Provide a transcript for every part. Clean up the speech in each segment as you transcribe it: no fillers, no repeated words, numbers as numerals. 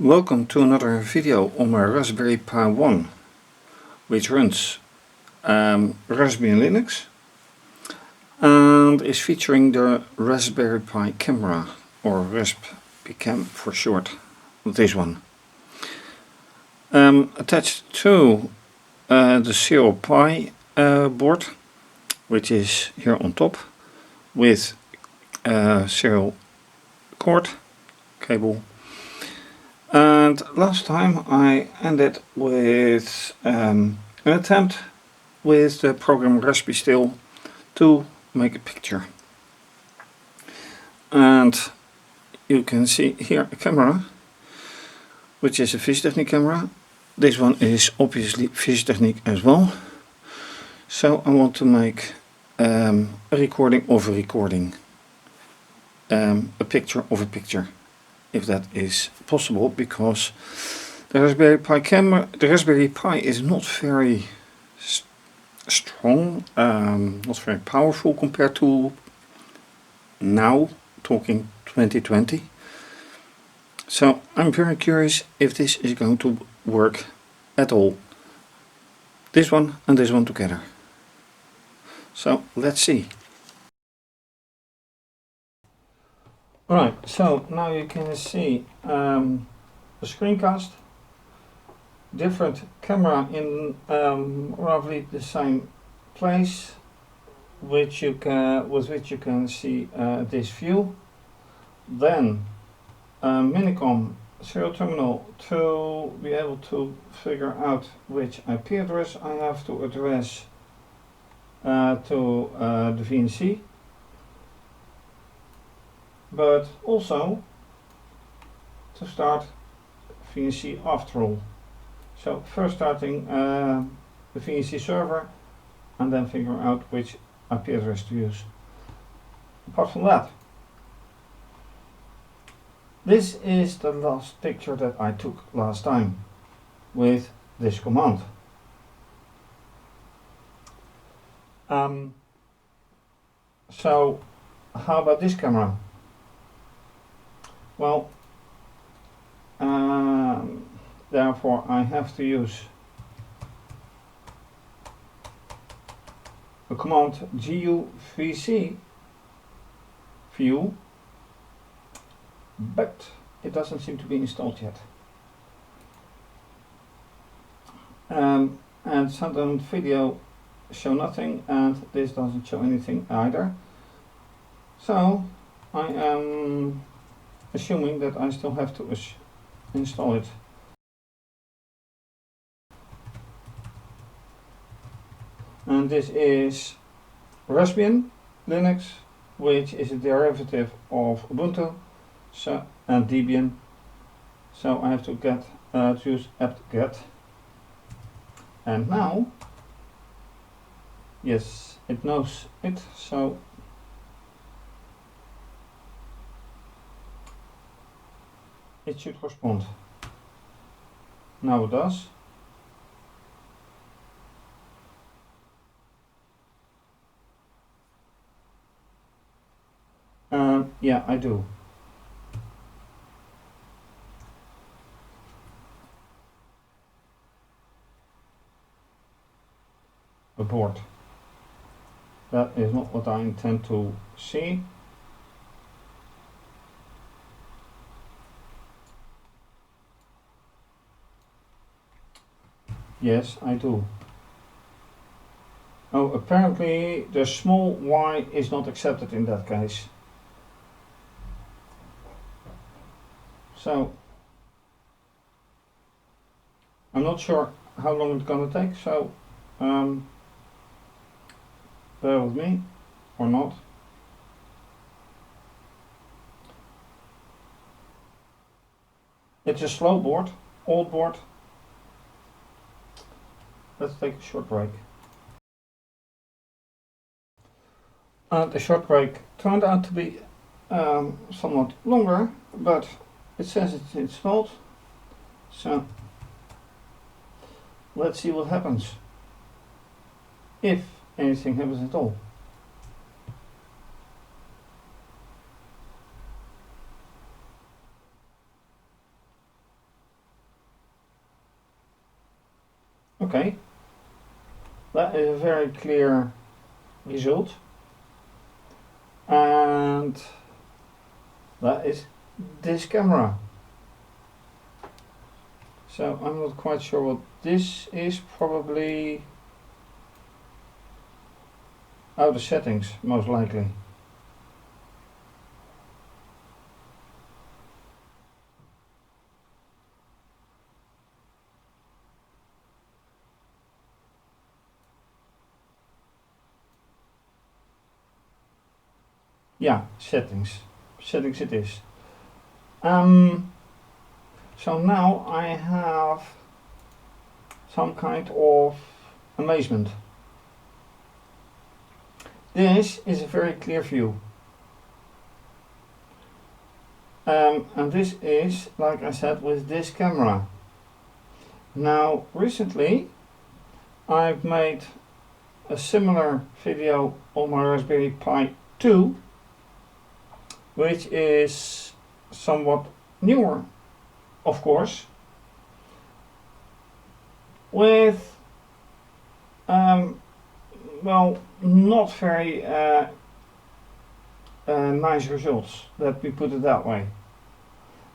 Welcome to another video on my Raspberry Pi 1, which runs Raspbian Linux and is featuring the Raspberry Pi camera, or Raspicam for short, this one. Attached to the Serial Pi board, which is here on top, with serial cord cable. And last time I ended with an attempt with the program raspistill to make a picture. And you can see here a camera, which is a fischertechnik camera. This one is obviously fischertechnik as well. So I want to make a recording of a recording, a picture of a picture, if that is possible, because the Raspberry Pi camera, the Raspberry Pi is not very strong, not very powerful compared to now, talking 2020. So I'm very curious if this is going to work at all. This one and this one together. So let's see. Alright, so now you can see the screencast, different camera in roughly the same place, with which you can see this view. Then minicom serial terminal to be able to figure out which IP address I have to address to the VNC. But also to start VNC after all. So first starting the VNC server and then figure out which IP address to use. Apart from that, this is the last picture that I took last time with this command. So how about this camera? Well, therefore I have to use the command guvcview, but it doesn't seem to be installed yet. And sound and video show nothing, and this doesn't show anything either. So I am assuming that I still have to install it. And this is Raspbian Linux, which is a derivative of Ubuntu and Debian. So I have to use apt-get. And now, yes, it knows it, so it should respond. Now it does. Yeah, I do. Abort. That is not what I intend to see. Yes, I do. Oh, apparently the small y is not accepted in that case. So I'm not sure how long it's gonna take, so bear with me, or not. It's a slow board, old board. Let's take a short break. The short break turned out to be somewhat longer, but it says it's installed. So let's see what happens, if anything happens at all. Okay, that is a very clear result, and that is this camera. So I'm not quite sure what this is, probably out of settings, most likely. Yeah, settings. Settings it is. So now I have some kind of amazement. This is a very clear view. And this is, like I said, with this camera. Now, recently I've made a similar video on my Raspberry Pi 2, which is somewhat newer, of course, with well, not very nice results, let me put it that way.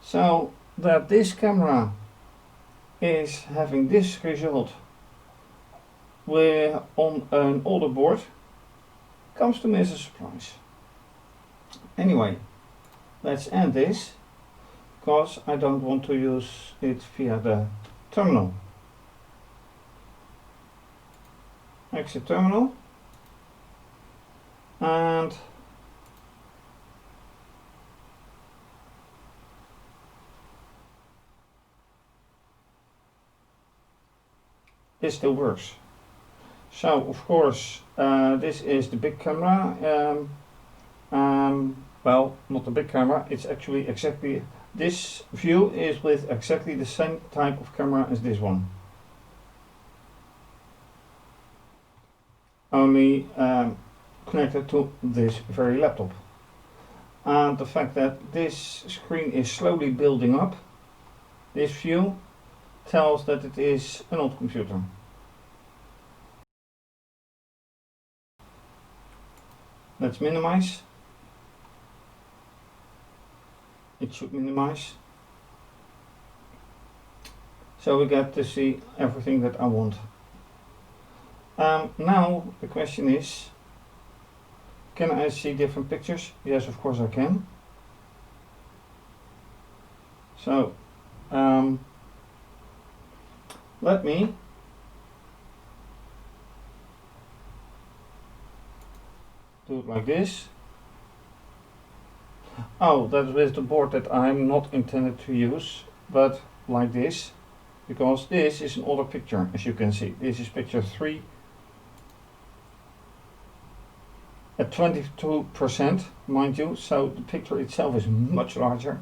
So that this camera is having this result on an older board comes to me as a surprise. Anyway, let's end this, because I don't want to use it via the terminal. Exit terminal, and it still works. So of course this is the big camera. Well, not the big camera, it's actually exactly, this view is with exactly the same type of camera as this one. Only connected to this very laptop. And the fact that this screen is slowly building up, this view tells that it is an old computer. Let's minimize. It should minimize. So we get to see everything that I want. Now the question is, can I see different pictures? Yes, of course I can. So let me do it like this. Oh, that's with the board that I'm not intended to use, but like this, because this is an older picture, as you can see. This is picture 3 at 22%, mind you, so the picture itself is much larger.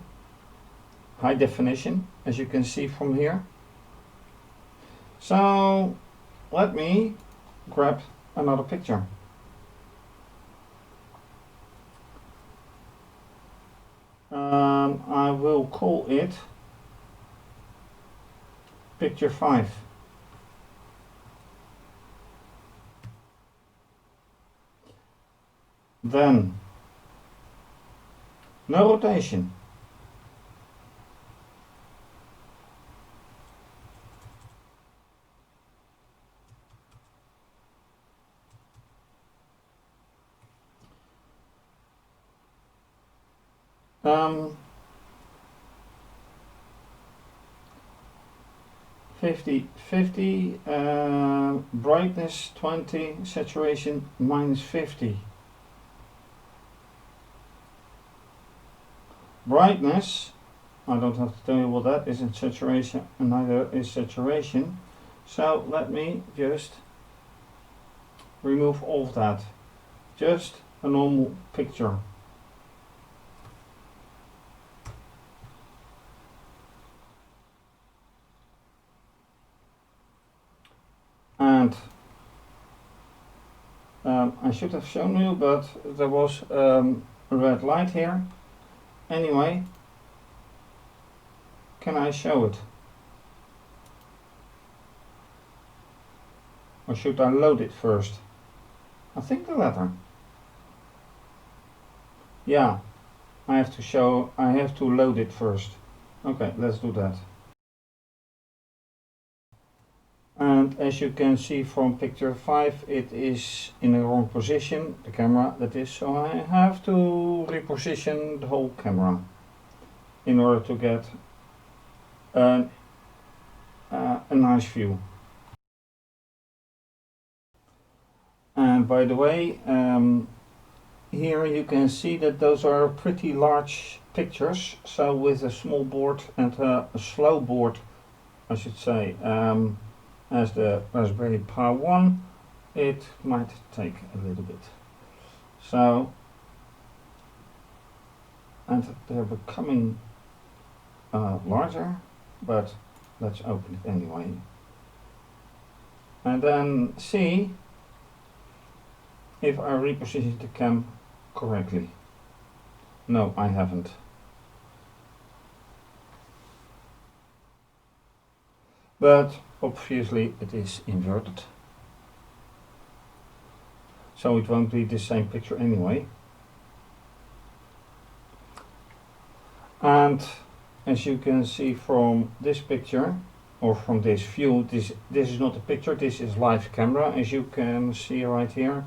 High definition, as you can see from here. So let me grab another picture. I will call it picture 5. Then no rotation. Um, 50, brightness 20, saturation -50. Brightness, I don't have to tell you what that is in saturation, and neither is saturation. So let me just remove all of that. Just a normal picture. And I should have shown you, but there was a red light here. Anyway, can I show it? Or should I load it first? I think the latter. Yeah, I have to load it first. Okay, let's do that. And as you can see from picture 5, it is in the wrong position, the camera that is, so I have to reposition the whole camera in order to get a nice view. And by the way, here you can see that those are pretty large pictures, so with a small board and a slow board, I should say, as the Raspberry Pi 1, it might take a little bit. So, and they're becoming larger, but let's open it anyway. And then see if I reposition the cam correctly. No, I haven't. But obviously it is inverted, so it won't be the same picture anyway. And as you can see from this picture, or from this view, this is not a picture, this is live camera, as you can see right here.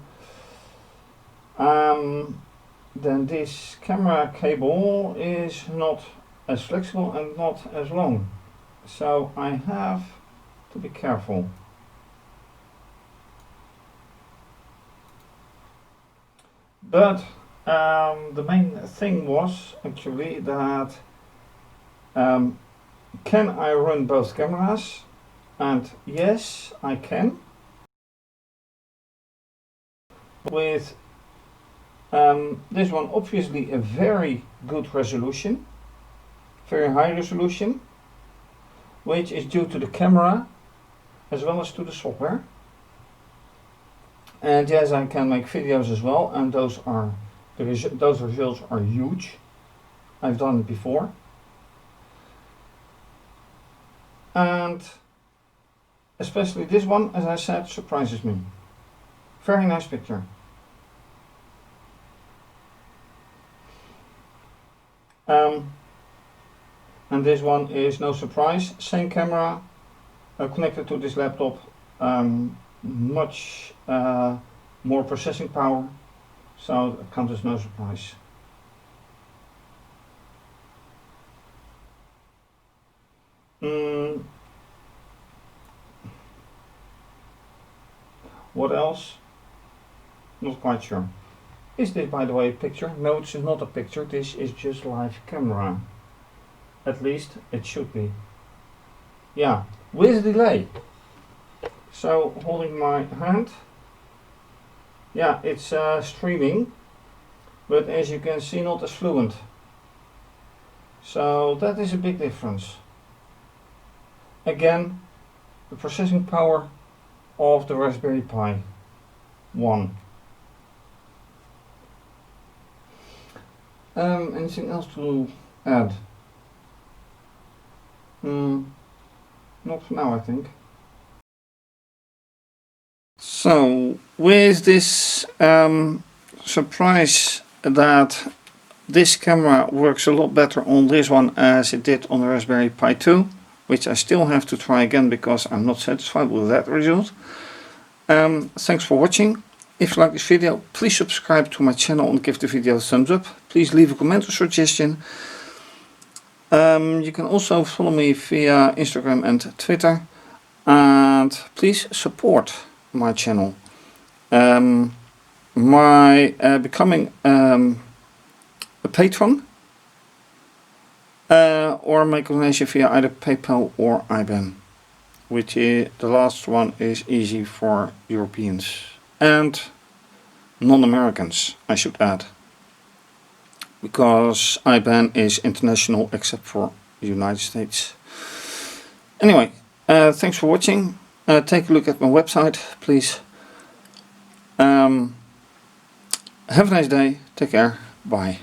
Then this camera cable is not as flexible and not as long, so I have to be careful. But the main thing was actually that can I run both cameras? And yes, I can. With this one obviously a very good resolution, very high resolution, which is due to the camera as well as to the software. And yes, I can make videos as well, and those results are huge. I've done it before. And especially this one, as I said, surprises me. Very nice picture. And this one is no surprise, same camera connected to this laptop, much more processing power, so it comes as no surprise. What else? Not quite sure. Is this, by the way, a picture? No, it's not a picture, this is just live camera. At least it should be. Yeah, with delay. So holding my hand, yeah, it's streaming, but as you can see, not as fluent. So that is a big difference. Again, the processing power of the Raspberry Pi 1. Anything else to add? Not for now, I think. So, with this surprise that this camera works a lot better on this one as it did on the Raspberry Pi 2, which I still have to try again because I'm not satisfied with that result. Thanks for watching. If you like this video, please subscribe to my channel and give the video a thumbs up. Please leave a comment or suggestion. You can also follow me via Instagram and Twitter. And please support my channel. Becoming a patron or make a donation via either PayPal or IBAN, which is, the last one is easy for Europeans and non-Americans, I should add, because IBAN is international except for the United States. Anyway, thanks for watching. Take a look at my website, please. Have a nice day. Take care. Bye.